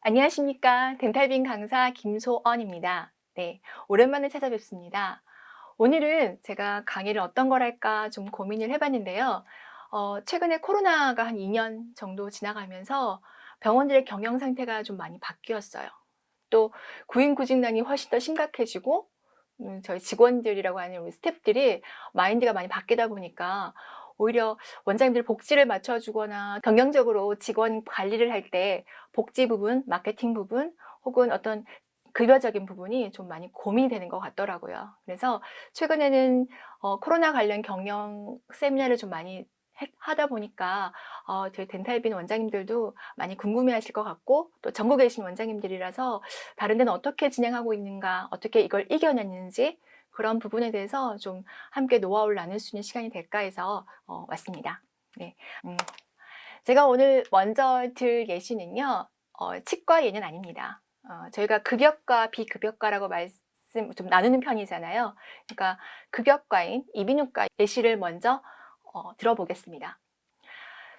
안녕하십니까. 덴탈빈 강사 김소언입니다. 네, 오랜만에 찾아뵙습니다. 오늘은 제가 강의를 어떤 걸 할까 좀 고민을 해봤는데요. 최근에 코로나가 한 2년 정도 지나가면서 병원들의 경영 상태가 좀 많이 바뀌었어요. 또 구인구직난이 훨씬 더 심각해지고 저희 직원들이라고 하는 우리 스태프들이 마인드가 많이 바뀌다 보니까 오히려 원장님들 복지를 맞춰주거나 경영적으로 직원 관리를 할 때 복지 부분, 마케팅 부분 혹은 어떤 급여적인 부분이 좀 많이 고민이 되는 것 같더라고요. 그래서 최근에는 코로나 관련 경영 세미나를 좀 많이 하다 보니까 저희 덴탈빈 원장님들도 많이 궁금해하실 것 같고, 또 전국에 계신 원장님들이라서 다른 데는 어떻게 진행하고 있는가, 어떻게 이걸 이겨냈는지 그런 부분에 대해서 좀 함께 노하우를 나눌 수 있는 시간이 될까 해서 왔습니다. 네. 제가 오늘 먼저 들 예시는요, 치과 예는 아닙니다. 저희가 급여과, 비급여과라고 말씀 좀 나누는 편이잖아요. 그러니까 급여과인 이비인후과 예시를 먼저 들어보겠습니다.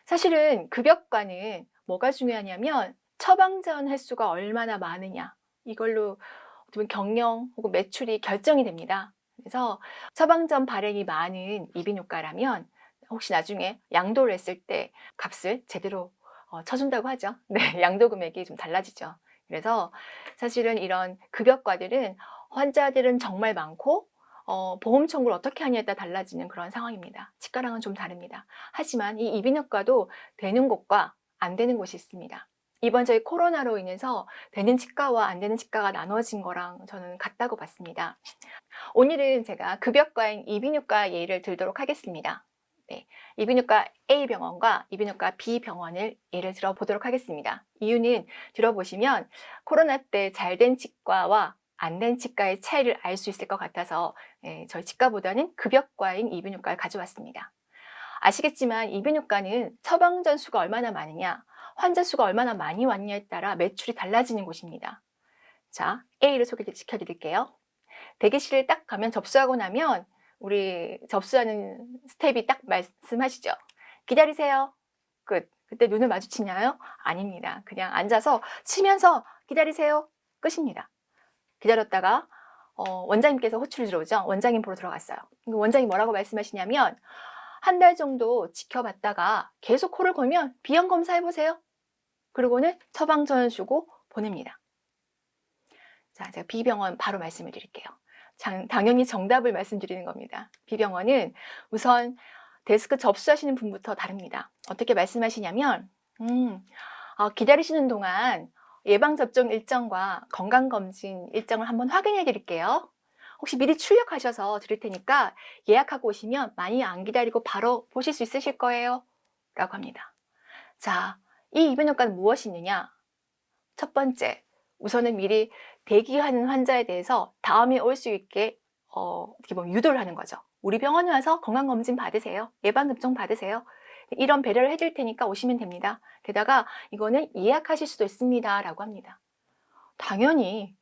사실은 급여과는 뭐가 중요하냐면 처방전 횟수가 얼마나 많으냐, 이걸로 어떻게 보면 경영 혹은 매출이 결정이 됩니다. 그래서 처방전 발행이 많은 이비인후과라면 혹시 나중에 양도를 했을 때 값을 제대로 쳐준다고 하죠. 네, 양도 금액이 좀 달라지죠. 그래서 사실은 이런 급여과들은 환자들은 정말 많고 보험 청구를 어떻게 하냐에 따라 달라지는 그런 상황입니다. 치과랑은 좀 다릅니다. 하지만 이 이비인후과도 되는 곳과 안 되는 곳이 있습니다. 이번 저희 코로나로 인해서 되는 치과와 안 되는 치과가 나눠진 거랑 저는 같다고 봤습니다. 오늘은 제가 급여과인 이비인후과 예를 들도록 하겠습니다. 네, 이비인후과 A병원과 이비인후과 B병원을 예를 들어보도록 하겠습니다. 이유는 들어보시면 코로나 때 잘된 치과와 안 된 치과의 차이를 알 수 있을 것 같아서 저희 치과보다는 급여과인 이비인후과를 가져왔습니다. 아시겠지만 이비인후과는 처방전 수가 얼마나 많으냐, 환자 수가 얼마나 많이 왔냐에 따라 매출이 달라지는 곳입니다. 자, A를 소개시켜 드릴게요. 대기실에 딱 가면 접수하고 나면 우리 접수하는 스텝이 딱 말씀하시죠. 기다리세요. 끝. 그때 눈을 마주치나요? 아닙니다. 그냥 앉아서 치면서 기다리세요. 끝입니다. 기다렸다가 원장님께서 호출을 들어오죠. 원장님 보러 들어갔어요. 원장님 뭐라고 말씀하시냐면 한 달 정도 지켜봤다가 계속 코를 골면 비형 검사해보세요. 그리고는 처방전을 주고 보냅니다. 자, 제가 B병원 바로 말씀을 드릴게요. 당연히 정답을 말씀드리는 겁니다. B병원은 우선 데스크 접수하시는 분부터 다릅니다. 어떻게 말씀하시냐면 기다리시는 동안 예방접종 일정과 건강검진 일정을 한번 확인해 드릴게요. 혹시 미리 출력하셔서 드릴 테니까 예약하고 오시면 많이 안 기다리고 바로 보실 수 있으실 거예요. 라고 합니다. 자, 이 이비인후과는 무엇이 있느냐? 첫 번째, 우선은 미리 대기하는 환자에 대해서 다음에 올 수 있게 어떻게 보면 유도를 하는 거죠. 우리 병원에 와서 건강검진 받으세요. 예방접종 받으세요. 이런 배려를 해줄 테니까 오시면 됩니다. 게다가 이거는 예약하실 수도 있습니다. 라고 합니다. 당연히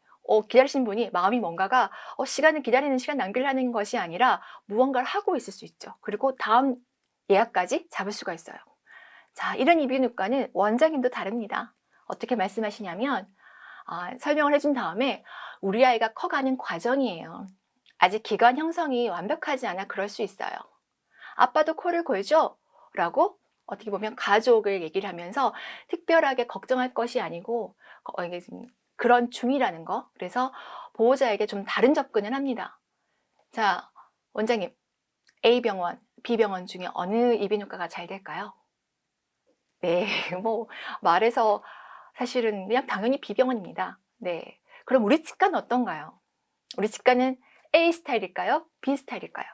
기다리신 분이 마음이 뭔가가 시간을 기다리는 시간 낭비를 하는 것이 아니라 무언가를 하고 있을 수 있죠. 그리고 다음 예약까지 잡을 수가 있어요. 자, 이런 이비인후과는 원장님도 다릅니다. 어떻게 말씀하시냐면 설명을 해준 다음에 우리 아이가 커가는 과정이에요. 아직 기관 형성이 완벽하지 않아 그럴 수 있어요. 아빠도 코를 골죠? 라고 어떻게 보면 가족을 얘기를 하면서 특별하게 걱정할 것이 아니고 이게 그런 중이라는 거. 그래서 보호자에게 좀 다른 접근을 합니다. 자, 원장님, A병원, B병원 중에 어느 이비인후과가 잘 될까요? 네, 뭐 말해서 사실은 그냥 당연히 B병원입니다. 네, 그럼 우리 치과는 어떤가요? 우리 치과는 A 스타일일까요? B 스타일일까요?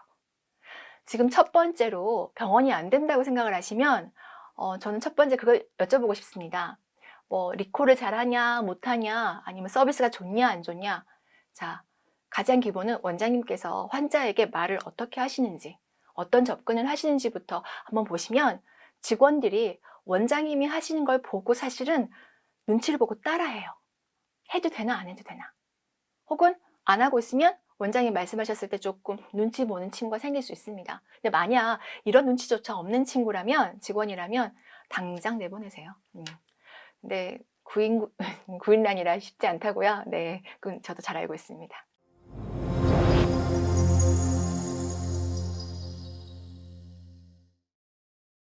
지금 첫 번째로 병원이 안 된다고 생각을 하시면 저는 첫 번째 그걸 여쭤보고 싶습니다. 뭐 리콜을 잘하냐 못하냐, 아니면 서비스가 좋냐 안 좋냐. 자, 가장 기본은 원장님께서 환자에게 말을 어떻게 하시는지, 어떤 접근을 하시는지부터 한번 보시면 직원들이 원장님이 하시는 걸 보고 사실은 눈치를 보고 따라해요. 해도 되나 안 해도 되나. 혹은 안 하고 있으면 원장님 말씀하셨을 때 조금 눈치 보는 친구가 생길 수 있습니다. 근데 만약 이런 눈치조차 없는 친구라면, 직원이라면 당장 내보내세요. 근데 구인난이라 쉽지 않다고요? 네, 그건 저도 잘 알고 있습니다.